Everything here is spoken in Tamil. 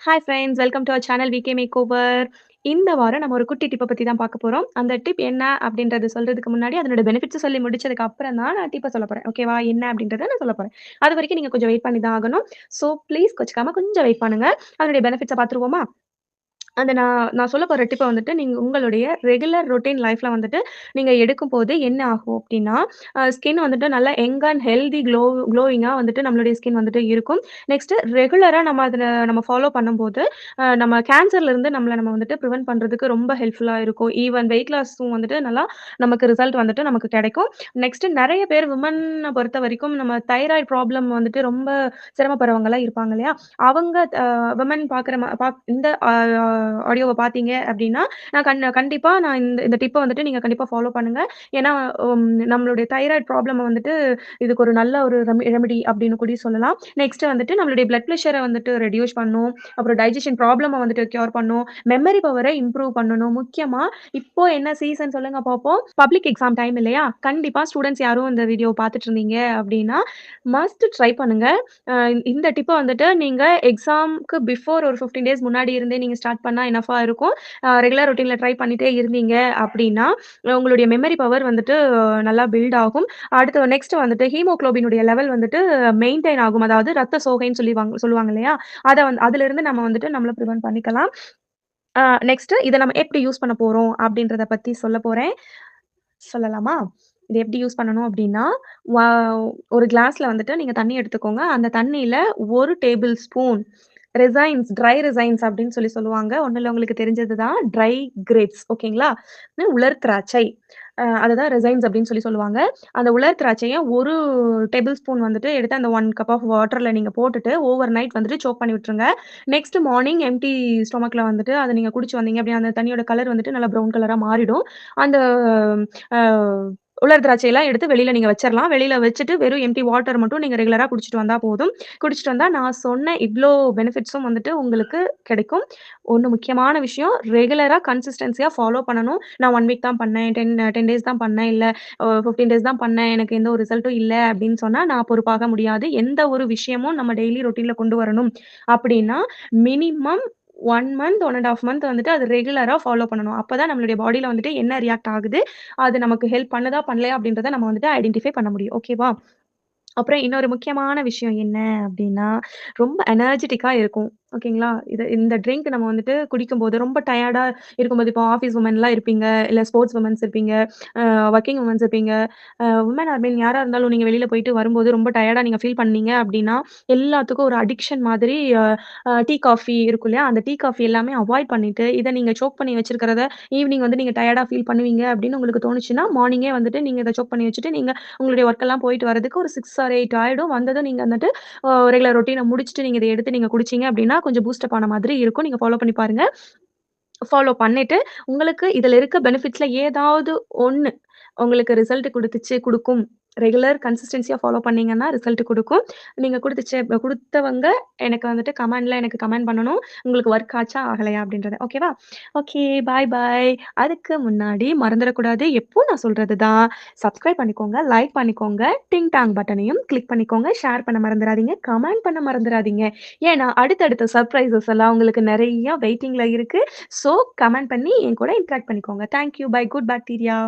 Hi friends, welcome to our channel VK makeover. இந்த வாரம் நம்ம ஒரு குட்டி டிப்ப பத்தி தான் பார்க்க போறோம். அந்த டிப் என்ன அப்படின்றத சொல்றதுக்கு முன்னாடி, அதனோட பெனிஃபிட்ஸ சொல்லி முடிச்சதுக்கு அப்புறம் தான் நான் டிப்ப சொல்லப் போறேன். ஓகேவா? என்ன அப்படின்றத நான் சொல்லப் போறேன். அதுவரைக்கும் நீங்க கொஞ்சம் வெயிட் பண்ணி தான் ஆகணும். ஸோ ப்ளீஸ் கோச்சுக்காம கொஞ்சம் வெயிட் பண்ணுங்க. அதனுடைய பெனிஃபிட்ஸ பார்த்துருவோமா? அந்த நான் நான் சொல்லப் போற டிப்ப வந்துட்டு, நீங்க உங்களுடைய ரெகுலர் ரொட்டீன் லைஃப்ல வந்துட்டு நீங்க எடுக்கும்போது என்ன ஆகும் அப்டின்னா, ஸ்கின் வந்துட்டு நல்லா யங் அண்ட் ஹெல்தி க்ளோயிங்கா வந்துட்டு நம்மளுடைய ஸ்கின் வந்துட்டு இருக்கும். நெக்ஸ்ட்டு ரெகுலரா நம்ம ஃபாலோ பண்ணும்போது, நம்ம கேன்சர்லருந்து நம்ம வந்துட்டு பிரிவென்ட் பண்றதுக்கு ரொம்ப ஹெல்ப்ஃபுல்லா இருக்கும். ஈவன் வெயிட் லாஸும் வந்துட்டு நல்லா நமக்கு ரிசல்ட் வந்துட்டு நமக்கு கிடைக்கும். நெக்ஸ்ட்டு நெறைய பேர் விமன பொறுத்தவரைக்கும் நம்ம தைராய்டு ப்ராப்ளம் வந்துட்டு ரொம்ப சிரமப்படுறவங்கலாம் இருப்பாங்க இல்லையா? அவங்க விமன் பார்க்குற இந்த ஆடியோவ பார்த்தீங்க அப்டின்னா, கண்டிப்பா நான் இந்த இந்த டிப்ப வந்துட்டு நீங்க கண்டிப்பா ஃபாலோ பண்ணுங்க. ஏன்னா, நம்மளுடைய தைராய்டு ப்ராப்ளம வந்துட்டு இதுக்கு ஒரு நல்ல ஒரு ரெமெடி அப்டின்னு கூட சொல்லலாம். நெக்ஸ்ட் வந்துட்டு நம்மளுடைய பிளட் பிரஷர வந்துட்டு ரெடியூஸ் பண்ணும். அப்புறம் டைஜெஷன் ப்ராப்ளம வந்துட்டு கியூர் பண்ணும். மெமரி பவர இம்ப்ரூவ் பண்ணணும். முக்கியமா இப்போ என்ன சீசன் சொல்லுங்க பாப்போம்? பப்ளிக் எக்ஸாம் டைம் இல்லையா? கண்டிப்பா ஸ்டூடண்ட்ஸ் யாரும் இந்த வீடியோ பார்த்துட்டு இருந்தீங்க அப்டின்னா, மஸ்ட் ட்ரை பண்ணுங்க. இந்த டிப்ப வந்துட்டு நீங்க எக்ஸாம்க்கு பிஃபோர் ஒரு 15 டேஸ் முன்னாடி இருந்தே நீங்க ஸ்டார்ட் பண்ணா எனஃப்பா இருக்கும். ரெகுலர் ரொட்டீன்ல ட்ரை பண்ணிட்டே இருந்தீங்க அப்டின்னா, உங்களுடைய மெமரி பவர் வந்துட்டு நல்லா பில்ட் ஆகும். அடுத்து நெக்ஸ்ட் வந்துட்டு ஹீமோகுளோபினுடைய லெவல் வந்துட்டு மெயின்டெயின் ஆகும். அதாவது ரத்த சோகைன்னு சொல்லுவாங்க இல்லையா? அதிலிருந்து நம்ம வந்துட்டு நம்மள பிரிவென்ட் பண்ணிக்கலாம். அ நெக்ஸ்ட் இத நம்ம எப்படி யூஸ் பண்ண போறோம் அப்டின்றத பத்தி சொல்லப் போறேன். சொல்லலாமா? இத எப்படி யூஸ் பண்ணணும் அப்டின்னா, வ ஒரு கிளாஸ்ல வந்துட்டு நீங்க தண்ணீ எடுத்துக்கோங்க. அந்த தண்ணீல 1 டேபிள் ஸ்பூன் ட்ரை ரிசைன்ஸ் அப்டின்னு சொல்லுவாங்க. ஒண்ணும் இல்ல உங்களுக்கு தெரிஞ்சது தான். ட்ரை கிரேப்ஸ் ஓகேங்களா? உலர் திராட்சை. அததான் ரிசைன்ஸ் அப்டின்னு சொல்லுவாங்க. அந்த உலர் திராட்சைய 1 டேபிள் ஸ்பூன் வந்துட்டு எடுத்து அந்த 1 கப் ஆஃப் வாட்டர்ல நீங்க போட்டுட்டு ஓவர் நைட் வந்துட்டு சோக் பண்ணி விட்டுருங்க. நெக்ஸ்ட் மார்னிங் எம்ப்டி ஸ்டொமக்ல வந்துட்டு அத நீங்க குடிச்சு வந்தீங்க அப்டின்னா, அந்த தண்ணியோட கலர் வந்துட்டு நல்லா ப்ரவுன் கலரா மாறிடும். அந்த அ உலர் திராட்சையெல்லாம் எடுத்து வெளில நீங்க வச்சிரலாம். வெளில வச்சுட்டு வெறும் எம்ப்டி வாட்டர் மட்டும் நீங்க ரெகுலரா குடிச்சிட்டு வந்தா போதும். குடிச்சிட்டு வந்தா நான் சொன்ன இவ்ளோ பெனிஃபிட்ஸும் வந்துட்டு உங்களுக்கு கிடைக்கும். ஒண்ணு முக்கியமான விஷயம் ரெகுலரா கன்சிஸ்டன்ஸியா ஃபாலோ பண்ணணும். நான் 1 வீக் தான் பண்ணேன். 10 டேஸ் தான் பண்ணேன். இல்ல 15 டேஸ் தான் பண்ணேன். எனக்கு எந்த ஒரு ரிசல்ட்டும் இல்ல அப்படின்னு சொன்னா நான் பொறுப்பாக முடியாது. எந்த ஒரு விஷயமும் நம்ம டெய்லி ரொட்டீன்ல கொண்டு வரணும் அப்படின்னா, மினிமம் 1 மந்த், 1 1/2 மந்த் வந்துட்டு அது ரெகுலரா ஃபாலோ பண்ணணும். அப்பதான் நம்மளுடைய பாடில வந்துட்டு என்ன ரியாக்ட் ஆகுது, அது நமக்கு ஹெல்ப் பண்ணுதா, பண்ணலையா அப்படின்றத நம்ம வந்துட்டு ஐடென்டிஃபை பண்ண முடியும். ஓகேவா? அப்புறம் இன்னொரு முக்கியமான விஷயம் என்ன அப்டின்னா, ரொம்ப எனர்ஜிட்டிக்கா இருக்கும். ஓகேங்களா? இந்த ட்ரிங்க் நம்ம வந்துட்டு குடிக்கும்போது ரொம்ப டயர்டா இருக்கும்போது, இப்போ ஆஃபீஸ் வுமன்லாம் இருப்பீங்க, இல்ல ஸ்போர்ட்ஸ் வுமன்ஸ் இருப்பீங்க, வொர்க்கிங் வுமன்ஸ் இருப்பீங்க. வுமன் ஆர் மென் யாரா இருந்தாலும் நீங்க வெளில போயிட்டு வரும்போது ரொம்ப டயர்டா நீங்க ஃபீல் பண்ணீங்க அப்டின்னா, எல்லாத்துக்கும் ஒரு அடிக்ஷன் மாதிரி அ அ டீ, காஃபி இருக்கும் இல்லையா? அந்த டீ, காஃபி எல்லாமே அவாய்ட் பண்ணிட்டு, இத நீங்க சோக் பண்ணி வச்சிருக்கிறத ஈவினிங் வந்து நீங்க டயர்டா ஃபீல் பண்ணுவீங்க அப்டின்னு உங்களுக்கு தோணுச்சுன்னா, மார்னிங்கே வந்துட்டு நீங்க இத சோக் பண்ணி வச்சுட்டு, நீங்க உங்களுடைய ஒர்க்கெல்லாம் போயிட்டு வரதுக்கு ஒரு 6 ஆர் 8 ஆயிடும். வந்ததும் நீங்க வந்துட்டு ரெகுலர் ரொட்டீன முடிச்சுட்டு நீங்க இத எடுத்து நீங்க குடிச்சீங்க அப்டின்னா, கொஞ்சம் பூஸ்டப் ஆன மாதிரி இருக்கும். நீங்க ஃபாலோ பண்ணி பாருங்க. ஃபாலோ பண்ணிட்டு, உங்களுக்கு இதுல இருக்க பெனிஃபிட்ஸ்ல ஏதாவது ஒண்ணு உங்களுக்கு ரிசல்ட் குடுக்கும். ரெகுலர் கன்சிஸ்டன்ஸியா ஃபாலோ பண்ணீங்கன்னா ரிசல்ட் குடுக்கும். நீங்க குடுத்தவங்க எனக்கு கமெண்ட் பண்ணணும். உங்களுக்கு ஒர்க் ஆச்சா? ஆகலையா? அப்டின்றத. ஓகேவா? ஓகே. பாய் பாய். அதுக்கு முன்னாடி மறந்துறக்கூடாது. எப்பவும் நான் சொல்றது தான். சப்ஸ்கிரைப் பண்ணிக்கோங்க, லைக் பண்ணிக்கோங்க, டிங் டாங் பட்டனையும் கிளிக் பண்ணிக்கோங்க. ஷேர் பண்ண மறந்துறாதீங்க. கமெண்ட் பண்ண மறந்துறாதீங்க. ஏன்னா, அடுத்தடுத்த சர்ப்ரைஸஸ் எல்லாம் உங்களுக்கு நெறைய வெயிட்டிங்ல இருக்கு. ஸோ கமெண்ட் பண்ணி என் கூட இன்டராக்ட் பண்ணிக்கோங்க. Thank you. Bye good bacteria.